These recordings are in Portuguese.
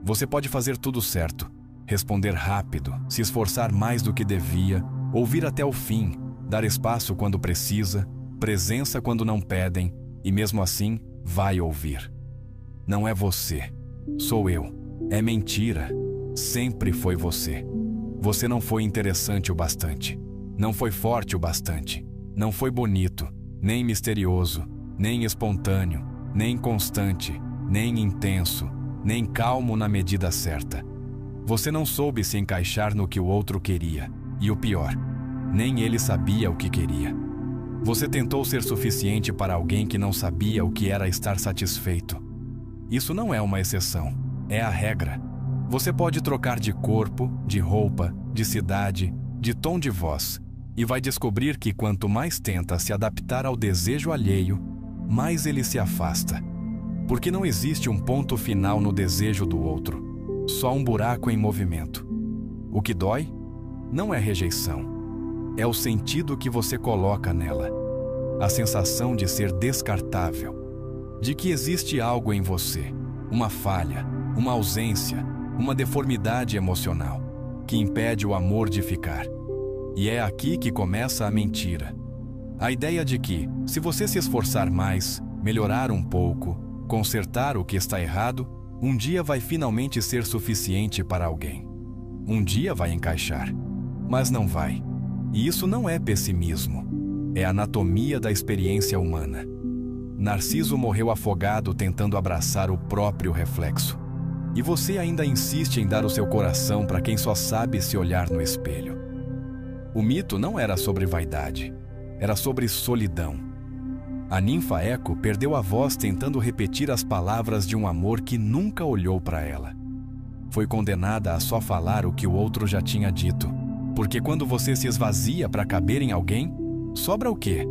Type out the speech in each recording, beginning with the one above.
Você pode fazer tudo certo, responder rápido, se esforçar mais do que devia, ouvir até o fim, dar espaço quando precisa, presença quando não pedem, e mesmo assim, vai ouvir. Não é você, sou eu. É mentira. Sempre foi você. Você não foi interessante o bastante. Não foi forte o bastante. Não foi bonito, nem misterioso, nem espontâneo, nem constante, nem intenso, nem calmo na medida certa. Você não soube se encaixar no que o outro queria. E o pior, nem ele sabia o que queria. Você tentou ser suficiente para alguém que não sabia o que era estar satisfeito. Isso não é uma exceção, é a regra. Você pode trocar de corpo, de roupa, de cidade, de tom de voz, e vai descobrir que quanto mais tenta se adaptar ao desejo alheio, mais ele se afasta. Porque não existe um ponto final no desejo do outro, só um buraco em movimento. O que dói não é rejeição, é o sentido que você coloca nela, a sensação de ser descartável, de que existe algo em você, uma falha, uma ausência, uma deformidade emocional, que impede o amor de ficar. E é aqui que começa a mentira. A ideia de que, se você se esforçar mais, melhorar um pouco, consertar o que está errado, um dia vai finalmente ser suficiente para alguém. Um dia vai encaixar, mas não vai. E isso não é pessimismo, é anatomia da experiência humana. Narciso morreu afogado tentando abraçar o próprio reflexo. E você ainda insiste em dar o seu coração para quem só sabe se olhar no espelho. O mito não era sobre vaidade, era sobre solidão. A ninfa Eco perdeu a voz tentando repetir as palavras de um amor que nunca olhou para ela. Foi condenada a só falar o que o outro já tinha dito, porque quando você se esvazia para caber em alguém, sobra o quê?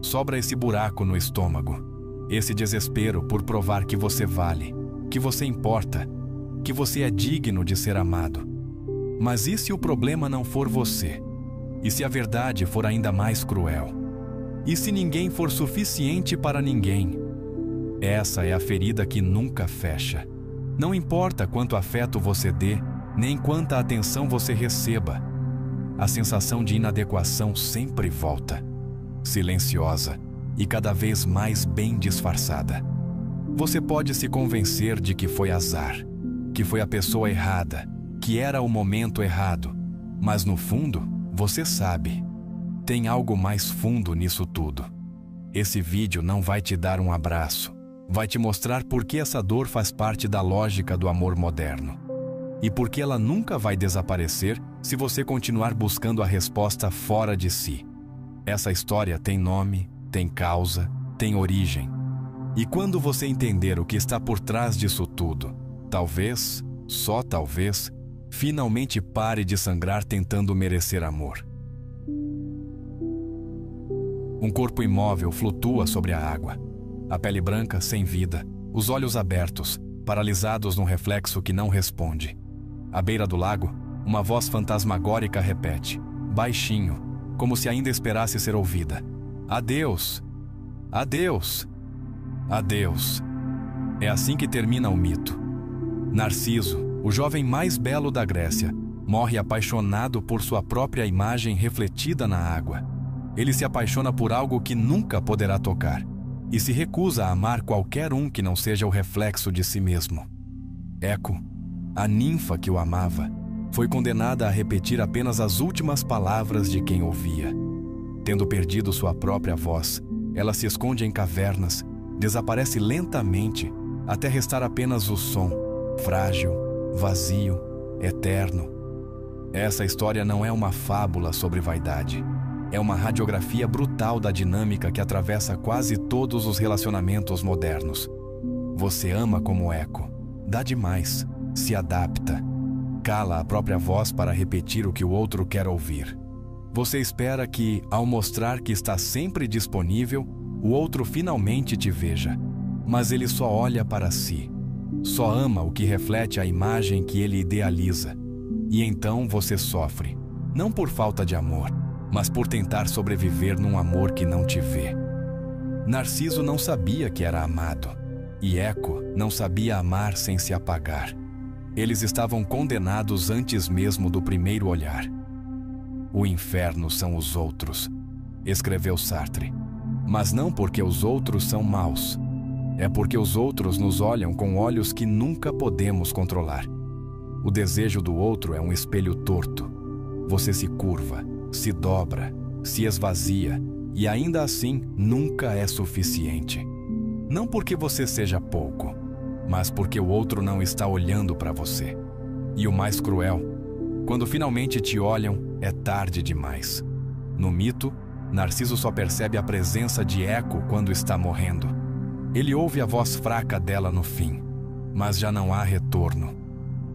Sobra esse buraco no estômago, esse desespero por provar que você vale, que você importa, que você é digno de ser amado. Mas e se o problema não for você? E se a verdade for ainda mais cruel? E se ninguém for suficiente para ninguém? Essa é a ferida que nunca fecha. Não importa quanto afeto você dê, nem quanta atenção você receba. A sensação de inadequação sempre volta, silenciosa e cada vez mais bem disfarçada. Você pode se convencer de que foi azar, que foi a pessoa errada, que era o momento errado, mas no fundo, você sabe, tem algo mais fundo nisso tudo. Esse vídeo não vai te dar um abraço, vai te mostrar por que essa dor faz parte da lógica do amor moderno. E por que ela nunca vai desaparecer se você continuar buscando a resposta fora de si. Essa história tem nome, tem causa, tem origem. E quando você entender o que está por trás disso tudo, talvez, só talvez, finalmente pare de sangrar tentando merecer amor. Um corpo imóvel flutua sobre a água. A pele branca sem vida, os olhos abertos, paralisados num reflexo que não responde. À beira do lago, uma voz fantasmagórica repete, baixinho, como se ainda esperasse ser ouvida. Adeus! Adeus! Adeus! É assim que termina o mito. Narciso, o jovem mais belo da Grécia, morre apaixonado por sua própria imagem refletida na água. Ele se apaixona por algo que nunca poderá tocar e se recusa a amar qualquer um que não seja o reflexo de si mesmo. Eco, a ninfa que o amava, foi condenada a repetir apenas as últimas palavras de quem ouvia. Tendo perdido sua própria voz, ela se esconde em cavernas, desaparece lentamente, até restar apenas o som, frágil, vazio, eterno. Essa história não é uma fábula sobre vaidade. É uma radiografia brutal da dinâmica que atravessa quase todos os relacionamentos modernos. Você ama como Eco, dá demais, se adapta, cala a própria voz para repetir o que o outro quer ouvir. Você espera que, ao mostrar que está sempre disponível, o outro finalmente te veja, mas ele só olha para si. Só ama o que reflete a imagem que ele idealiza. E então você sofre, não por falta de amor, mas por tentar sobreviver num amor que não te vê. Narciso não sabia que era amado, e Eco não sabia amar sem se apagar. Eles estavam condenados antes mesmo do primeiro olhar. O inferno são os outros, escreveu Sartre. Mas não porque os outros são maus. É porque os outros nos olham com olhos que nunca podemos controlar. O desejo do outro é um espelho torto. Você se curva, se dobra, se esvazia e ainda assim nunca é suficiente. Não porque você seja pouco, mas porque o outro não está olhando para você. E o mais cruel, quando finalmente te olham, é tarde demais. No mito, Narciso só percebe a presença de Eco quando está morrendo. Ele ouve a voz fraca dela no fim, mas já não há retorno.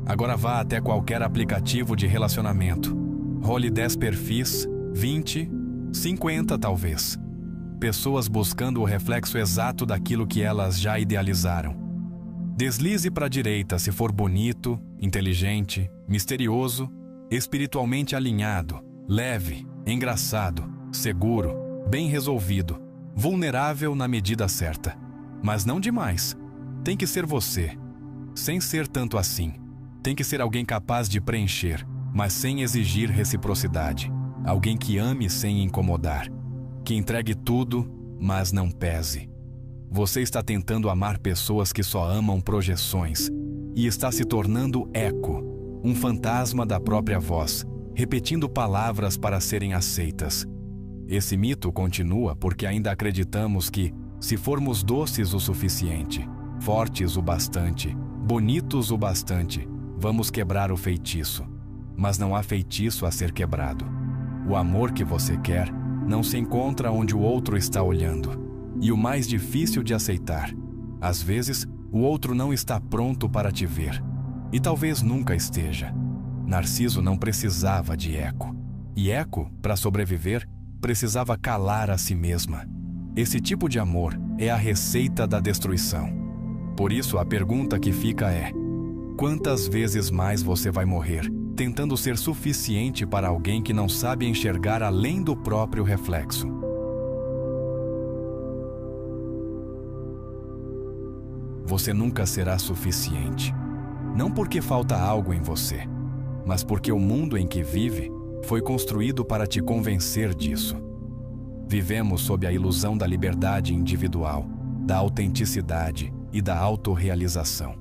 Agora vá até qualquer aplicativo de relacionamento. Role 10 perfis, 20, 50 talvez. Pessoas buscando o reflexo exato daquilo que elas já idealizaram. Deslize para a direita se for bonito, inteligente, misterioso, espiritualmente alinhado, leve, engraçado, seguro, bem resolvido, vulnerável na medida certa. Mas não demais. Tem que ser você, sem ser tanto assim. Tem que ser alguém capaz de preencher, mas sem exigir reciprocidade. Alguém que ame sem incomodar. Que entregue tudo, mas não pese. Você está tentando amar pessoas que só amam projeções e está se tornando eco, um fantasma da própria voz, repetindo palavras para serem aceitas. Esse mito continua porque ainda acreditamos que, se formos doces o suficiente, fortes o bastante, bonitos o bastante, vamos quebrar o feitiço. Mas não há feitiço a ser quebrado. O amor que você quer não se encontra onde o outro está olhando. E o mais difícil de aceitar, às vezes, o outro não está pronto para te ver. E talvez nunca esteja. Narciso não precisava de Eco. E Eco, para sobreviver, precisava calar a si mesma. Esse tipo de amor é a receita da destruição. Por isso, a pergunta que fica é: quantas vezes mais você vai morrer tentando ser suficiente para alguém que não sabe enxergar além do próprio reflexo? Você nunca será suficiente. Não porque falta algo em você, mas porque o mundo em que vive foi construído para te convencer disso. Vivemos sob a ilusão da liberdade individual, da autenticidade e da autorrealização.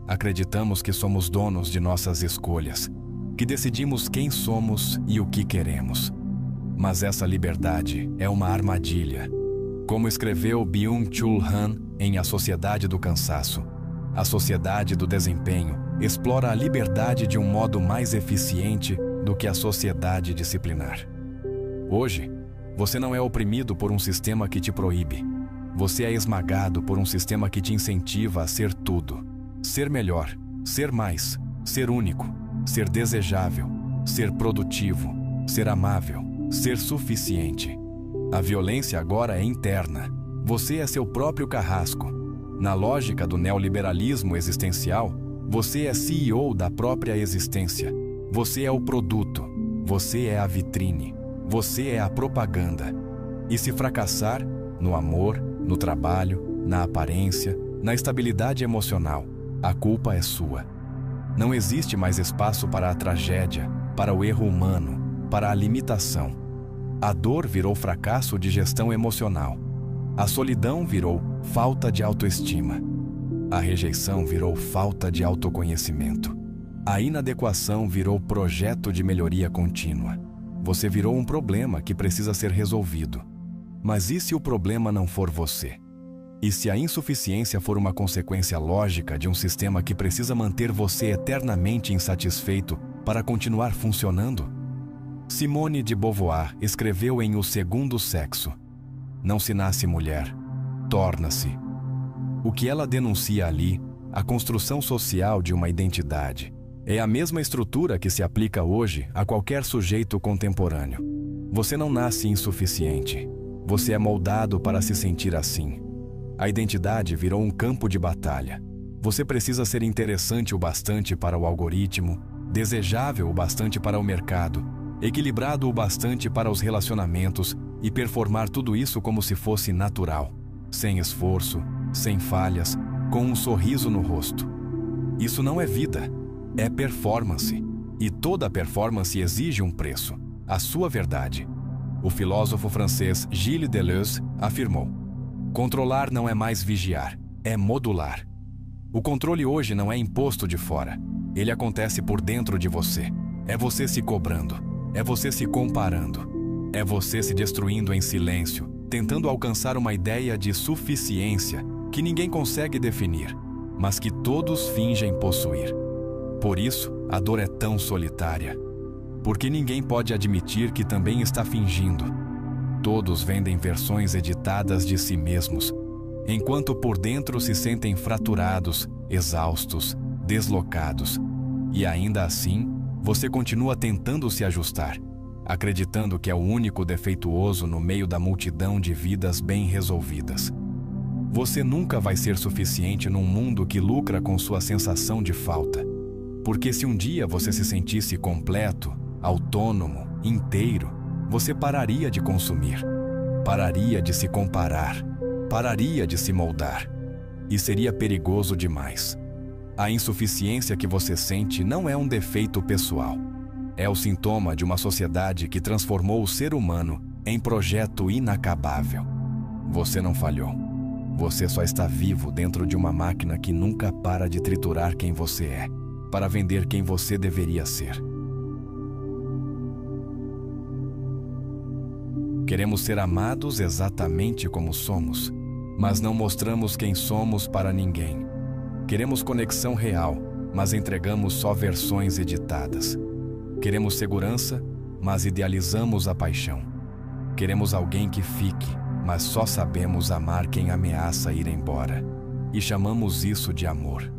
Acreditamos que somos donos de nossas escolhas, que decidimos quem somos e o que queremos. Mas essa liberdade é uma armadilha. Como escreveu Byung-Chul Han em A Sociedade do Cansaço, a sociedade do desempenho explora a liberdade de um modo mais eficiente do que a sociedade disciplinar. Hoje, você não é oprimido por um sistema que te proíbe. Você é esmagado por um sistema que te incentiva a ser tudo. Ser melhor, ser mais, ser único, ser desejável, ser produtivo, ser amável, ser suficiente. A violência agora é interna. Você é seu próprio carrasco. Na lógica do neoliberalismo existencial, você é CEO da própria existência. Você é o produto. Você é a vitrine. Você é a propaganda. E se fracassar, no amor, no trabalho, na aparência, na estabilidade emocional, a culpa é sua. Não existe mais espaço para a tragédia, para o erro humano, para a limitação. A dor virou fracasso de gestão emocional. A solidão virou falta de autoestima. A rejeição virou falta de autoconhecimento. A inadequação virou projeto de melhoria contínua. Você virou um problema que precisa ser resolvido. Mas e se o problema não for você? E se a insuficiência for uma consequência lógica de um sistema que precisa manter você eternamente insatisfeito para continuar funcionando? Simone de Beauvoir escreveu em O Segundo Sexo: não se nasce mulher, torna-se. O que ela denuncia ali, a construção social de uma identidade, é a mesma estrutura que se aplica hoje a qualquer sujeito contemporâneo. Você não nasce insuficiente. Você é moldado para se sentir assim. A identidade virou um campo de batalha. Você precisa ser interessante o bastante para o algoritmo, desejável o bastante para o mercado, equilibrado o bastante para os relacionamentos e performar tudo isso como se fosse natural, sem esforço, sem falhas, com um sorriso no rosto. Isso não é vida. é performance. E toda performance exige um preço, a sua verdade. O filósofo francês Gilles Deleuze afirmou: controlar não é mais vigiar, é modular. O controle hoje não é imposto de fora. Ele acontece por dentro de você. É você se cobrando. É você se comparando. É você se destruindo em silêncio, tentando alcançar uma ideia de suficiência que ninguém consegue definir, mas que todos fingem possuir. Por isso, a dor é tão solitária. Porque ninguém pode admitir que também está fingindo. Todos vendem versões editadas de si mesmos, enquanto por dentro se sentem fraturados, exaustos, deslocados. E ainda assim, você continua tentando se ajustar, acreditando que é o único defeituoso no meio da multidão de vidas bem resolvidas. Você nunca vai ser suficiente num mundo que lucra com sua sensação de falta. Porque se um dia você se sentisse completo, autônomo, inteiro, você pararia de consumir, pararia de se comparar, pararia de se moldar. E seria perigoso demais. A insuficiência que você sente não é um defeito pessoal. É o sintoma de uma sociedade que transformou o ser humano em projeto inacabável. Você não falhou. Você só está vivo dentro de uma máquina que nunca para de triturar quem você é, para vender quem você deveria ser. Queremos ser amados exatamente como somos, mas não mostramos quem somos para ninguém. Queremos conexão real, mas entregamos só versões editadas. Queremos segurança, mas idealizamos a paixão. Queremos alguém que fique, mas só sabemos amar quem ameaça ir embora. E chamamos isso de amor.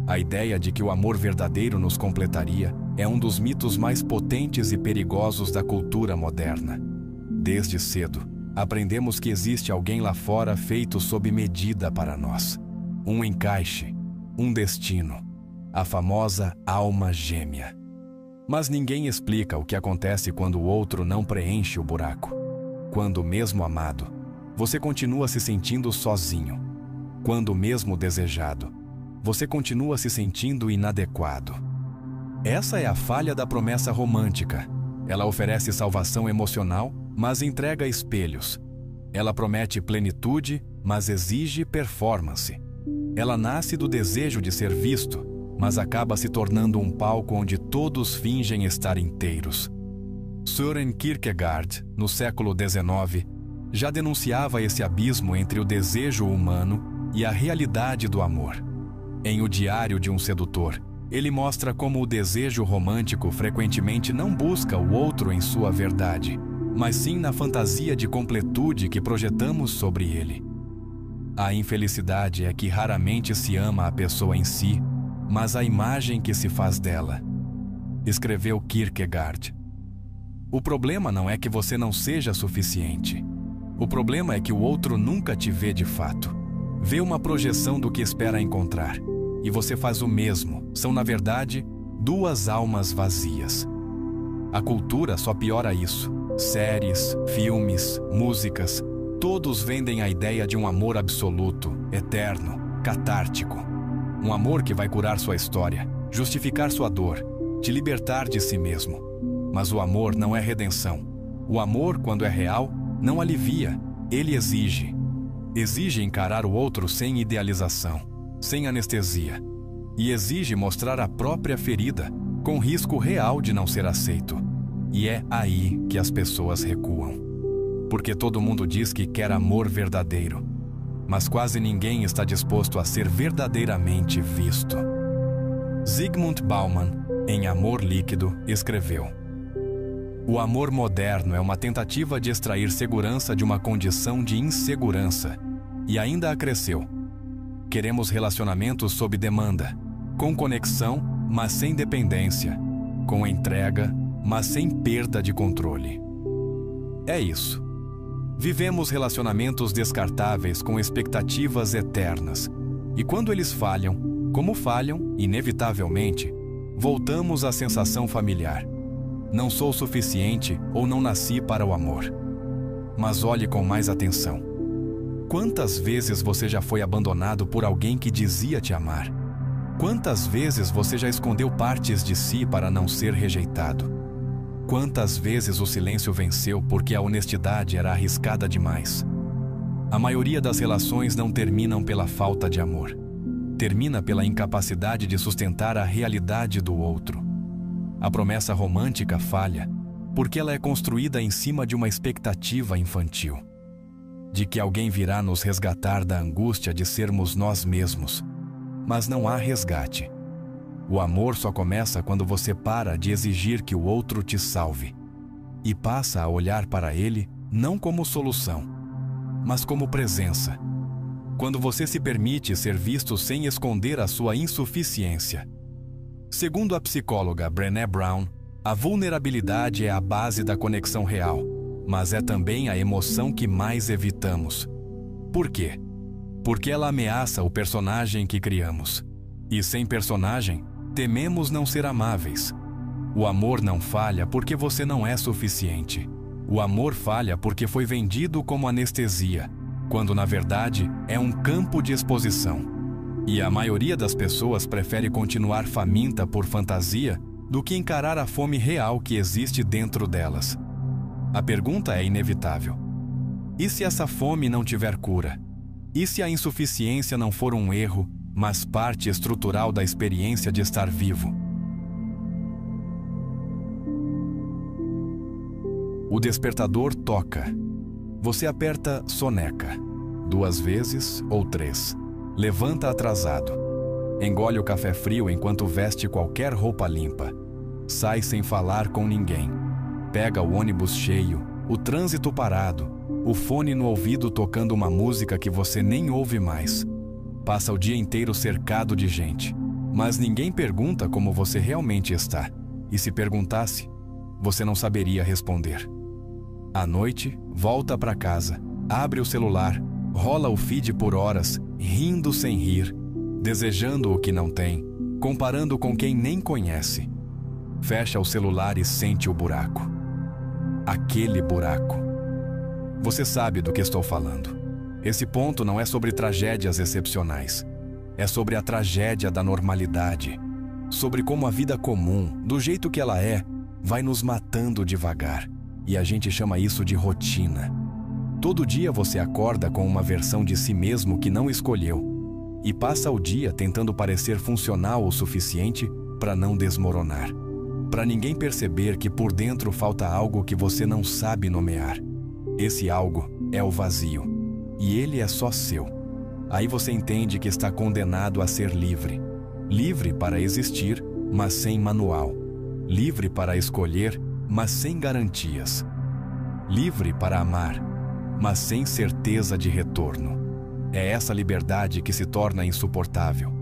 A ideia de que o amor verdadeiro nos completaria é um dos mitos mais potentes e perigosos da cultura moderna. Desde cedo, aprendemos que existe alguém lá fora feito sob medida para nós. Um encaixe, um destino, a famosa alma gêmea. Mas ninguém explica o que acontece quando o outro não preenche o buraco. Quando, mesmo amado, você continua se sentindo sozinho. Quando, mesmo desejado, você continua se sentindo inadequado. Essa é a falha da promessa romântica. Ela oferece salvação emocional, mas entrega espelhos. Ela promete plenitude, mas exige performance. Ela nasce do desejo de ser visto, mas acaba se tornando um palco onde todos fingem estar inteiros. Søren Kierkegaard, no século XIX, já denunciava esse abismo entre o desejo humano e a realidade do amor. Em O Diário de um Sedutor, ele mostra como o desejo romântico frequentemente não busca o outro em sua verdade, mas sim na fantasia de completude que projetamos sobre ele. A infelicidade é que raramente se ama a pessoa em si, mas a imagem que se faz dela. Escreveu Kierkegaard. O problema não é que você não seja suficiente. O problema é que o outro nunca te vê de fato. Vê uma projeção do que espera encontrar. E você faz o mesmo. São, na verdade, duas almas vazias. A cultura só piora isso. Séries, filmes, músicas, todos vendem a ideia de um amor absoluto, eterno, catártico. Um amor que vai curar sua história, justificar sua dor, te libertar de si mesmo. Mas o amor não é redenção. O amor, quando é real, não alivia, ele exige. Exige encarar o outro sem idealização, sem anestesia. E exige mostrar a própria ferida, com risco real de não ser aceito. E é aí que as pessoas recuam. Porque todo mundo diz que quer amor verdadeiro, mas quase ninguém está disposto a ser verdadeiramente visto. Zygmunt Bauman, em Amor Líquido, escreveu: o amor moderno é uma tentativa de extrair segurança de uma condição de insegurança. E ainda acresceu: queremos relacionamentos sob demanda, com conexão, mas sem dependência, com entrega, mas sem perda de controle. É isso. Vivemos relacionamentos descartáveis com expectativas eternas. E quando eles falham, como falham, inevitavelmente, voltamos à sensação familiar. Não sou suficiente ou não nasci para o amor. Mas olhe com mais atenção. Quantas vezes você já foi abandonado por alguém que dizia te amar? Quantas vezes você já escondeu partes de si para não ser rejeitado? Quantas vezes o silêncio venceu porque a honestidade era arriscada demais? A maioria das relações não terminam pela falta de amor. Termina pela incapacidade de sustentar a realidade do outro. A promessa romântica falha porque ela é construída em cima de uma expectativa infantil, de que alguém virá nos resgatar da angústia de sermos nós mesmos. Mas não há resgate. O amor só começa quando você para de exigir que o outro te salve e passa a olhar para ele não como solução, mas como presença. Quando você se permite ser visto sem esconder a sua insuficiência. Segundo a psicóloga Brené Brown, a vulnerabilidade é a base da conexão real, mas é também a emoção que mais evitamos. Por quê? Porque ela ameaça o personagem que criamos. E sem personagem, tememos não ser amáveis. O amor não falha porque você não é suficiente. O amor falha porque foi vendido como anestesia, quando na verdade é um campo de exposição. E a maioria das pessoas prefere continuar faminta por fantasia do que encarar a fome real que existe dentro delas. A pergunta é inevitável. E se essa fome não tiver cura? E se a insuficiência não for um erro, mas parte estrutural da experiência de estar vivo? O despertador toca. Você aperta soneca, 2 vezes ou 3. Levanta atrasado. Engole o café frio enquanto veste qualquer roupa limpa. Sai sem falar com ninguém. Pega o ônibus cheio, o trânsito parado, o fone no ouvido tocando uma música que você nem ouve mais. Passa o dia inteiro cercado de gente, mas ninguém pergunta como você realmente está. E se perguntasse, você não saberia responder. À noite, volta para casa, abre o celular, rola o feed por horas, rindo sem rir, desejando o que não tem, comparando com quem nem conhece. Fecha o celular e sente o buraco. Aquele buraco. Você sabe do que estou falando. Esse ponto não é sobre tragédias excepcionais. É sobre a tragédia da normalidade. Sobre como a vida comum, do jeito que ela é, vai nos matando devagar. E a gente chama isso de rotina. Todo dia você acorda com uma versão de si mesmo que não escolheu e passa o dia tentando parecer funcional o suficiente para não desmoronar. Para ninguém perceber que por dentro falta algo que você não sabe nomear. Esse algo é o vazio. E ele é só seu. Aí você entende que está condenado a ser livre. Livre para existir, mas sem manual. Livre para escolher, mas sem garantias. Livre para amar, mas sem certeza de retorno. É essa liberdade que se torna insuportável,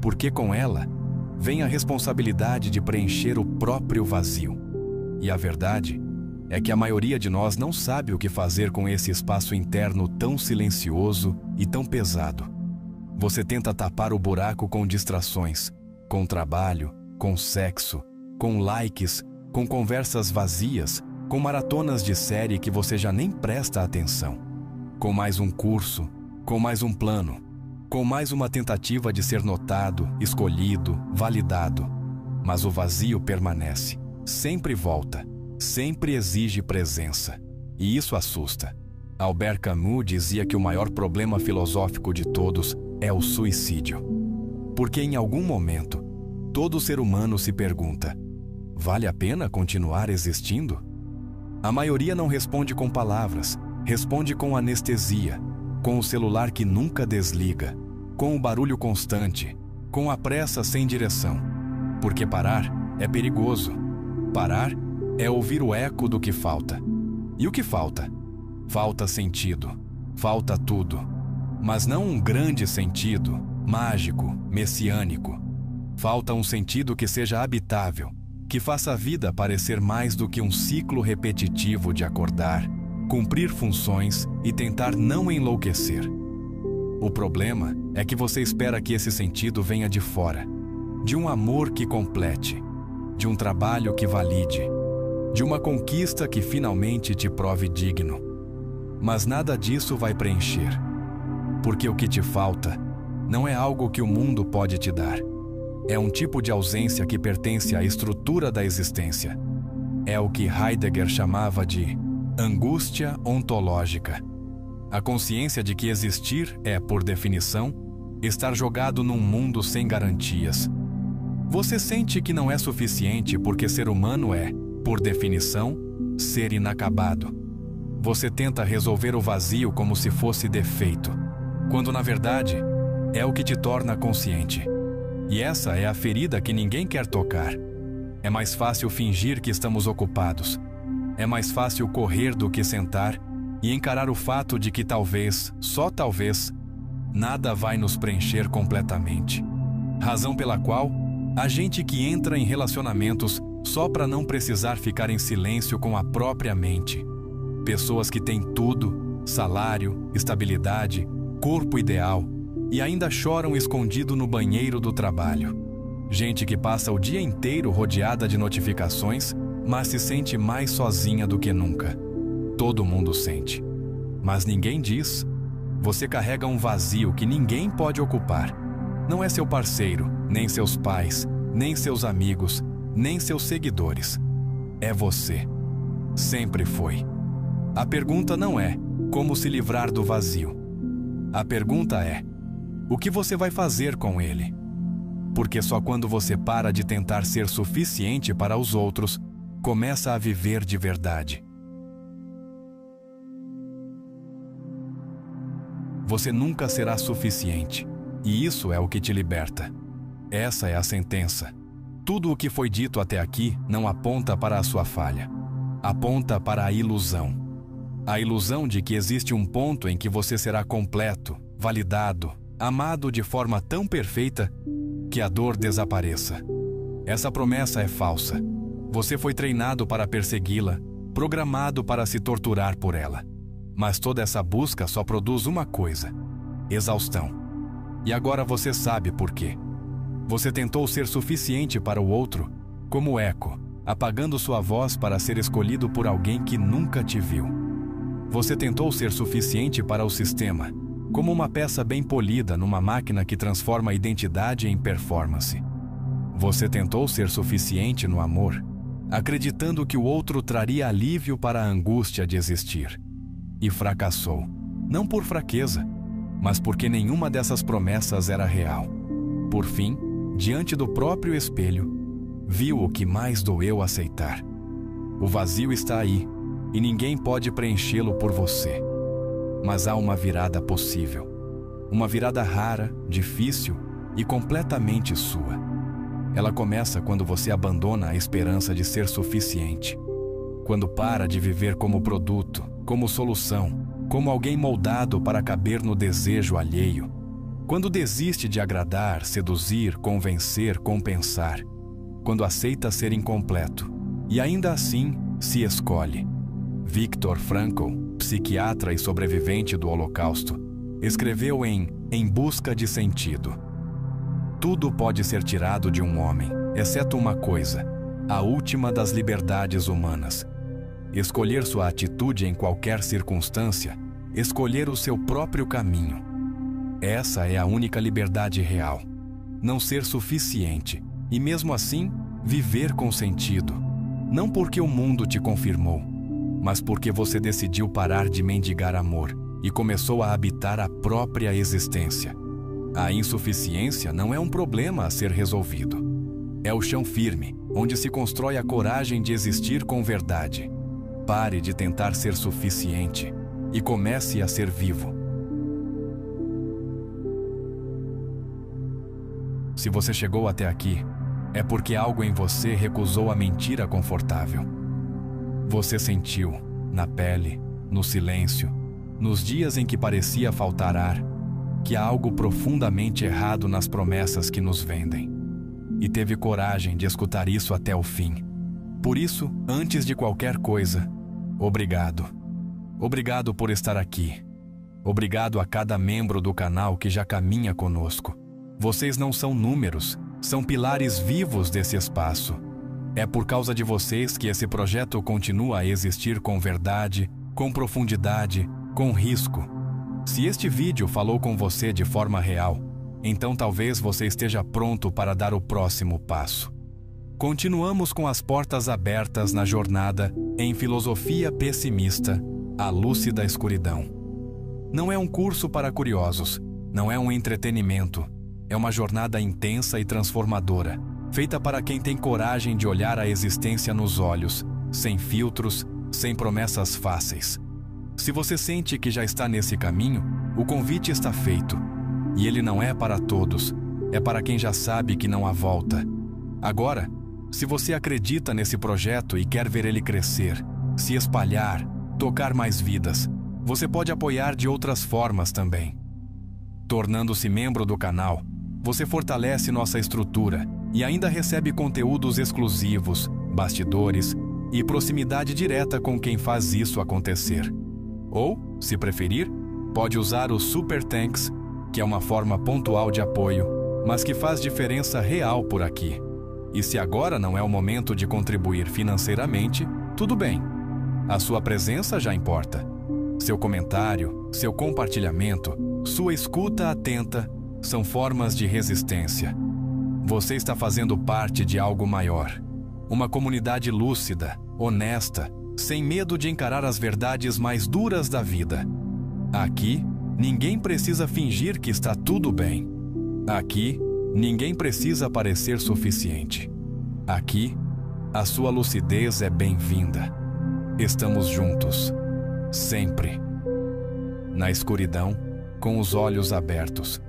porque com ela vem a responsabilidade de preencher o próprio vazio. E a verdade é que a maioria de nós não sabe o que fazer com esse espaço interno tão silencioso e tão pesado. Você tenta tapar o buraco com distrações, com trabalho, com sexo, com likes, com conversas vazias, com maratonas de série que você já nem presta atenção, com mais um curso, com mais um plano, com mais uma tentativa de ser notado, escolhido, validado. Mas o vazio permanece, sempre volta, sempre exige presença. E isso assusta. Albert Camus dizia que o maior problema filosófico de todos é o suicídio. Porque em algum momento, todo ser humano se pergunta: vale a pena continuar existindo? A maioria não responde com palavras, responde com anestesia, com o celular que nunca desliga, com o barulho constante, com a pressa sem direção. Porque parar é perigoso. Parar é ouvir o eco do que falta. E o que falta? Falta sentido, falta tudo. Mas não um grande sentido, mágico, messiânico. Falta um sentido que seja habitável, que faça a vida parecer mais do que um ciclo repetitivo de acordar, cumprir funções e tentar não enlouquecer. O problema é que você espera que esse sentido venha de fora, de um amor que complete, de um trabalho que valide, de uma conquista que finalmente te prove digno. Mas nada disso vai preencher, porque o que te falta não é algo que o mundo pode te dar. É um tipo de ausência que pertence à estrutura da existência. É o que Heidegger chamava de angústia ontológica. A consciência de que existir é, por definição, estar jogado num mundo sem garantias. Você sente que não é suficiente porque ser humano é, por definição, ser inacabado. Você tenta resolver o vazio como se fosse defeito, quando na verdade é o que te torna consciente. E essa é a ferida que ninguém quer tocar. É mais fácil fingir que estamos ocupados. É mais fácil correr do que sentar e encarar o fato de que talvez, só talvez, nada vai nos preencher completamente. Razão pela qual há gente que entra em relacionamentos só para não precisar ficar em silêncio com a própria mente. Pessoas que têm tudo, salário, estabilidade, corpo ideal, e ainda choram escondido no banheiro do trabalho. Gente que passa o dia inteiro rodeada de notificações, mas se sente mais sozinha do que nunca. Todo mundo sente. Mas ninguém diz. Você carrega um vazio que ninguém pode ocupar. Não é seu parceiro, nem seus pais, nem seus amigos, nem seus seguidores. É você. Sempre foi. A pergunta não é como se livrar do vazio. A pergunta é: o que você vai fazer com ele? Porque só quando você para de tentar ser suficiente para os outros, começa a viver de verdade. Você nunca será suficiente, e isso é o que te liberta. Essa é a sentença. Tudo o que foi dito até aqui não aponta para a sua falha. Aponta para a ilusão. A ilusão de que existe um ponto em que você será completo, validado, amado de forma tão perfeita que a dor desapareça. Essa promessa é falsa. Você foi treinado para persegui-la, programado para se torturar por ela. Mas toda essa busca só produz uma coisa: exaustão. E agora você sabe por quê. Você tentou ser suficiente para o outro, como eco, apagando sua voz para ser escolhido por alguém que nunca te viu. Você tentou ser suficiente para o sistema, como uma peça bem polida numa máquina que transforma a identidade em performance. Você tentou ser suficiente no amor, acreditando que o outro traria alívio para a angústia de existir. E fracassou, não por fraqueza, mas porque nenhuma dessas promessas era real. Por fim, diante do próprio espelho, viu o que mais doeu aceitar. O vazio está aí, e ninguém pode preenchê-lo por você. Mas há uma virada possível. Uma virada rara, difícil e completamente sua. Ela começa quando você abandona a esperança de ser suficiente. Quando para de viver como produto, como solução, como alguém moldado para caber no desejo alheio. Quando desiste de agradar, seduzir, convencer, compensar. Quando aceita ser incompleto e ainda assim se escolhe. Viktor Frankl, psiquiatra e sobrevivente do Holocausto, escreveu Em Busca de Sentido: tudo pode ser tirado de um homem, exceto uma coisa, a última das liberdades humanas. Escolher sua atitude em qualquer circunstância, escolher o seu próprio caminho. Essa é a única liberdade real. Não ser suficiente e, mesmo assim, viver com sentido. Não porque o mundo te confirmou, mas porque você decidiu parar de mendigar amor e começou a habitar a própria existência. A insuficiência não é um problema a ser resolvido. É o chão firme, onde se constrói a coragem de existir com verdade. Pare de tentar ser suficiente e comece a ser vivo. Se você chegou até aqui, é porque algo em você recusou a mentira confortável. Você sentiu, na pele, no silêncio, nos dias em que parecia faltar ar, que há algo profundamente errado nas promessas que nos vendem. E teve coragem de escutar isso até o fim. Por isso, antes de qualquer coisa, obrigado. Obrigado por estar aqui. Obrigado a cada membro do canal que já caminha conosco. Vocês não são números, são pilares vivos desse espaço. É por causa de vocês que esse projeto continua a existir com verdade, com profundidade, com risco. Se este vídeo falou com você de forma real, então talvez você esteja pronto para dar o próximo passo. Continuamos com as portas abertas na jornada em Filosofia Pessimista, a Lúcida Escuridão. Não é um curso para curiosos, não é um entretenimento, é uma jornada intensa e transformadora, feita para quem tem coragem de olhar a existência nos olhos, sem filtros, sem promessas fáceis. Se você sente que já está nesse caminho, o convite está feito. E ele não é para todos, é para quem já sabe que não há volta. Agora, se você acredita nesse projeto e quer ver ele crescer, se espalhar, tocar mais vidas, você pode apoiar de outras formas também. Tornando-se membro do canal, você fortalece nossa estrutura e ainda recebe conteúdos exclusivos, bastidores e proximidade direta com quem faz isso acontecer. Ou, se preferir, pode usar o Super Thanks, que é uma forma pontual de apoio, mas que faz diferença real por aqui. E se agora não é o momento de contribuir financeiramente, tudo bem. A sua presença já importa. Seu comentário, seu compartilhamento, sua escuta atenta são formas de resistência. Você está fazendo parte de algo maior. Uma comunidade lúcida, honesta, sem medo de encarar as verdades mais duras da vida. Aqui, ninguém precisa fingir que está tudo bem. Aqui, ninguém precisa parecer suficiente. Aqui, a sua lucidez é bem-vinda. Estamos juntos, sempre. Na escuridão, com os olhos abertos.